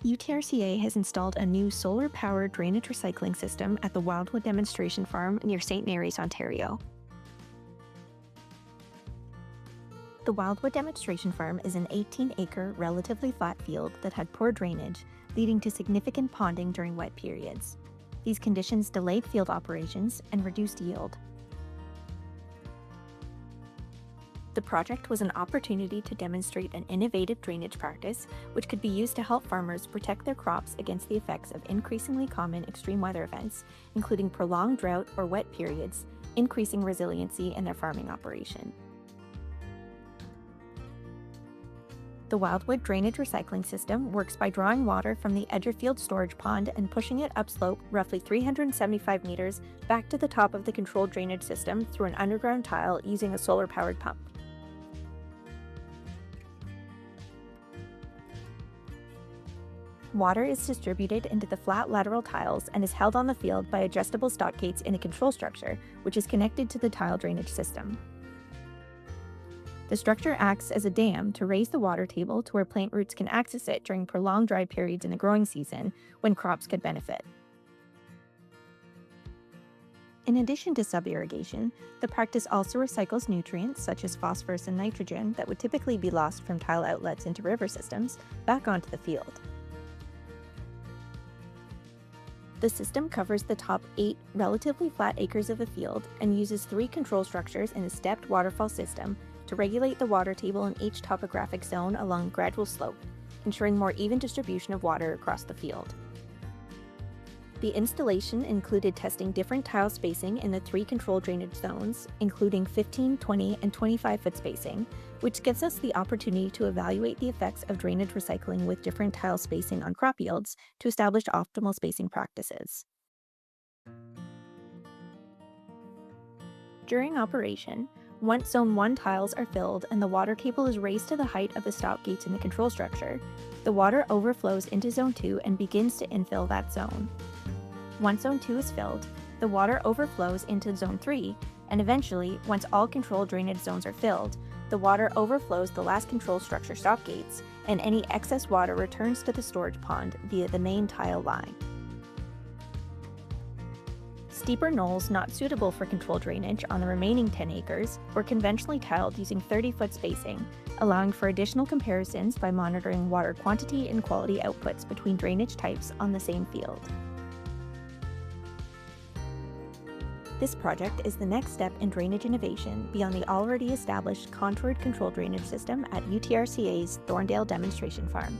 UTRCA has installed a new solar-powered drainage recycling system at the Wildwood Demonstration Farm near St. Mary's, Ontario. The Wildwood Demonstration Farm is an 18-acre, relatively flat field that had poor drainage, leading to significant ponding during wet periods. These conditions delayed field operations and reduced yield. The project was an opportunity to demonstrate an innovative drainage practice which could be used to help farmers protect their crops against the effects of increasingly common extreme weather events, including prolonged drought or wet periods, increasing resiliency in their farming operation. The Wildwood drainage recycling system works by drawing water from the Edgerfield storage pond and pushing it upslope roughly 375 meters back to the top of the controlled drainage system through an underground tile using a solar-powered pump. Water is distributed into the flat lateral tiles and is held on the field by adjustable stock gates in a control structure, which is connected to the tile drainage system. The structure acts as a dam to raise the water table to where plant roots can access it during prolonged dry periods in the growing season when crops could benefit. In addition to subirrigation, the practice also recycles nutrients such as phosphorus and nitrogen that would typically be lost from tile outlets into river systems back onto the field. The system covers the top 8 relatively flat acres of the field and uses 3 control structures in a stepped waterfall system to regulate the water table in each topographic zone along a gradual slope, ensuring more even distribution of water across the field. The installation included testing different tile spacing in the 3 controlled drainage zones, including 15, 20, and 25-foot spacing, which gives us the opportunity to evaluate the effects of drainage recycling with different tile spacing on crop yields to establish optimal spacing practices. During operation, once Zone 1 tiles are filled and the water table is raised to the height of the stop gates in the control structure, the water overflows into Zone 2 and begins to infill that zone. Once Zone 2 is filled, the water overflows into Zone 3, and eventually, once all controlled drainage zones are filled, the water overflows the last control structure stop gates, and any excess water returns to the storage pond via the main tile line. Steeper knolls not suitable for controlled drainage on the remaining 10 acres were conventionally tiled using 30-foot spacing, allowing for additional comparisons by monitoring water quantity and quality outputs between drainage types on the same field. This project is the next step in drainage innovation beyond the already established contoured controlled drainage system at UTRCA's Thorndale Demonstration Farm.